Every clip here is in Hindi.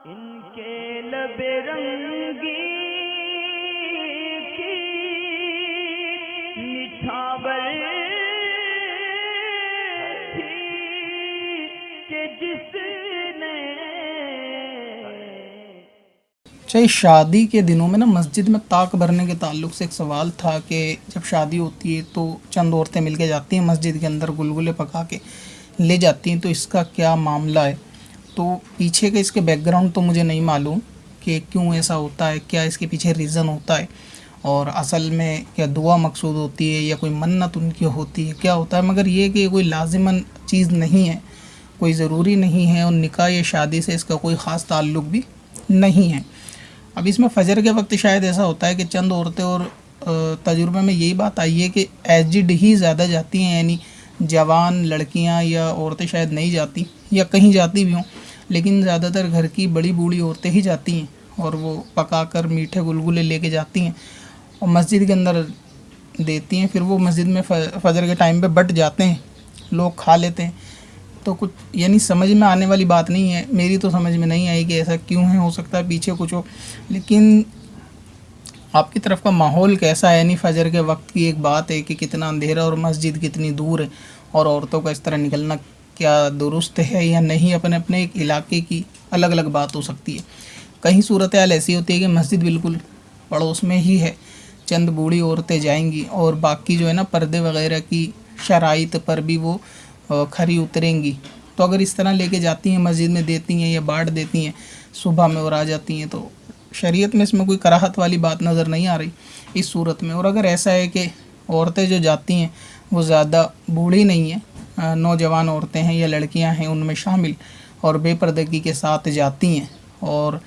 इनके लबे रंगी की निछावर थी कि जिसने चाहे शादी के दिनों में ना मस्जिद में ताक भरने के ताल्लुक से एक सवाल था कि जब शादी होती है तो चंद औरतें मिलके जाती हैं मस्जिद के अंदर गुलगुले पका के ले जाती हैं, तो इसका क्या मामला है। तो पीछे के इसके बैकग्राउंड तो मुझे नहीं मालूम कि क्यों ऐसा होता है, क्या इसके पीछे रीज़न होता है और असल में क्या दुआ मकसूद होती है या कोई मन्नत उनकी होती है, क्या होता है। मगर ये कि कोई लाजिमन चीज़ नहीं है, कोई ज़रूरी नहीं है और निकाह या शादी से इसका कोई ख़ास ताल्लुक़ भी नहीं है। अब इसमें फ़जर के वक्त शायद ऐसा होता है कि चंद औरतें और तजुर्बे में यही बात आई है कि एजड ही ज़्यादा जाती हैं, यानी जवान लड़कियां या औरतें शायद नहीं जाती या कहीं जाती भी हों, लेकिन ज़्यादातर घर की बड़ी बूढ़ी औरतें ही जाती हैं और वो पकाकर मीठे गुलगुले लेके जाती हैं और मस्जिद के अंदर देती हैं। फिर वो मस्जिद में फ़जर के टाइम पे बट जाते हैं, लोग खा लेते हैं। तो कुछ यानी समझ में आने वाली बात नहीं है, मेरी तो समझ में नहीं आई कि ऐसा क्यों है। हो सकता है पीछे कुछ हो, लेकिन आपकी तरफ का माहौल कैसा है। यानी फ़जर के वक्त की एक बात है कि कितना अंधेरा और मस्जिद कितनी दूर है और औरतों का इस तरह निकलना क्या दुरुस्त है या नहीं, अपने अपने एक इलाके की अलग अलग बात हो सकती है। कहीं सूरत हाल ऐसी होती है कि मस्जिद बिल्कुल पड़ोस में ही है, चंद बूढ़ी औरतें जाएंगी और बाकी जो है ना पर्दे वगैरह की शराइत पर भी वो खरी उतरेंगी। तो अगर इस तरह लेके जाती हैं मस्जिद में देती हैं या बांट देती हैं सुबह में और आ जाती हैं, तो शरीयत में इसमें कोई कराहत वाली बात नज़र नहीं आ रही इस सूरत में। और अगर ऐसा है कि औरतें जो जाती हैं वो ज़्यादा बूढ़ी नहीं हैं, नौजवान औरतें हैं या लड़कियां हैं उनमें शामिल और बेपर्दगी के साथ जाती हैं और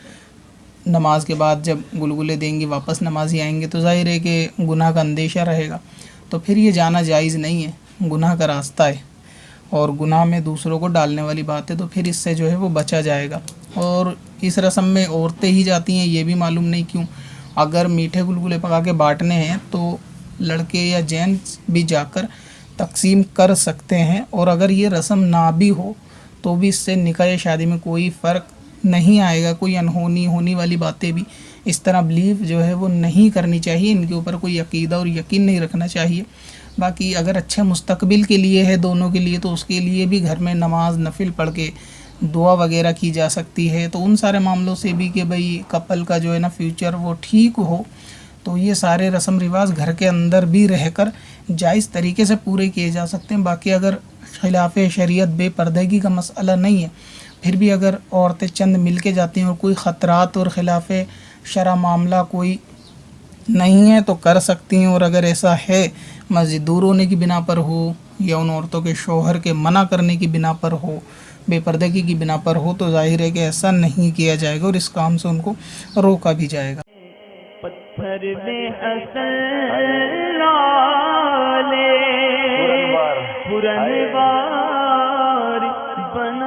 नमाज के बाद जब गुलगुले देंगी वापस नमाजी आएंगे, तो ज़ाहिर है कि गुनाह का अंदेशा रहेगा। तो फिर ये जाना जायज़ नहीं है, गुनाह का रास्ता है और गुनाह में दूसरों को डालने वाली बात है, तो फिर इससे जो है वो बचा जाएगा। और इस रस्म में औरतें ही जाती हैं, ये भी मालूम नहीं क्यों। अगर मीठे गुलगुले पका के बांटने हैं तो लड़के या जेंट्स भी जाकर तकसीम कर सकते हैं। और अगर ये रस्म ना भी हो तो भी इससे निकाह या शादी में कोई फ़र्क नहीं आएगा। कोई अनहोनी होने वाली बातें भी इस तरह बिलीव जो है वो नहीं करनी चाहिए, इनके ऊपर कोई अकीदा और यकीन नहीं रखना चाहिए। बाकी अगर अच्छे मुस्तकबिल के लिए है दोनों के लिए, तो उसके लिए भी घर में नमाज नफिल पढ़ के दुआ वगैरह की जा सकती है। तो उन सारे मामलों से भी कि भाई कपल का जो है ना फ्यूचर वो ठीक हो, तो ये सारे रस्म रिवाज घर के अंदर भी रहकर जायज़ तरीके से पूरे किए जा सकते हैं। बाकी अगर खिलाफ शरीयत बेपर्दगी का मसला नहीं है, फिर भी अगर औरतें चंद मिल के जाती हैं और कोई ख़तरात और ख़िलाफ़ शरअ मामला कोई नहीं है तो कर सकती हैं। और अगर ऐसा है मस्जिद दूर होने की बिना पर हो या उन औरतों के शौहर के मना करने की बिना पर हो, बेपर्दगी की बिना पर हो, तो जाहिर है कि ऐसा नहीं किया जाएगा और इस काम से उनको रोका भी जाएगा। पत्थर में हसन लाले पुरनवार बना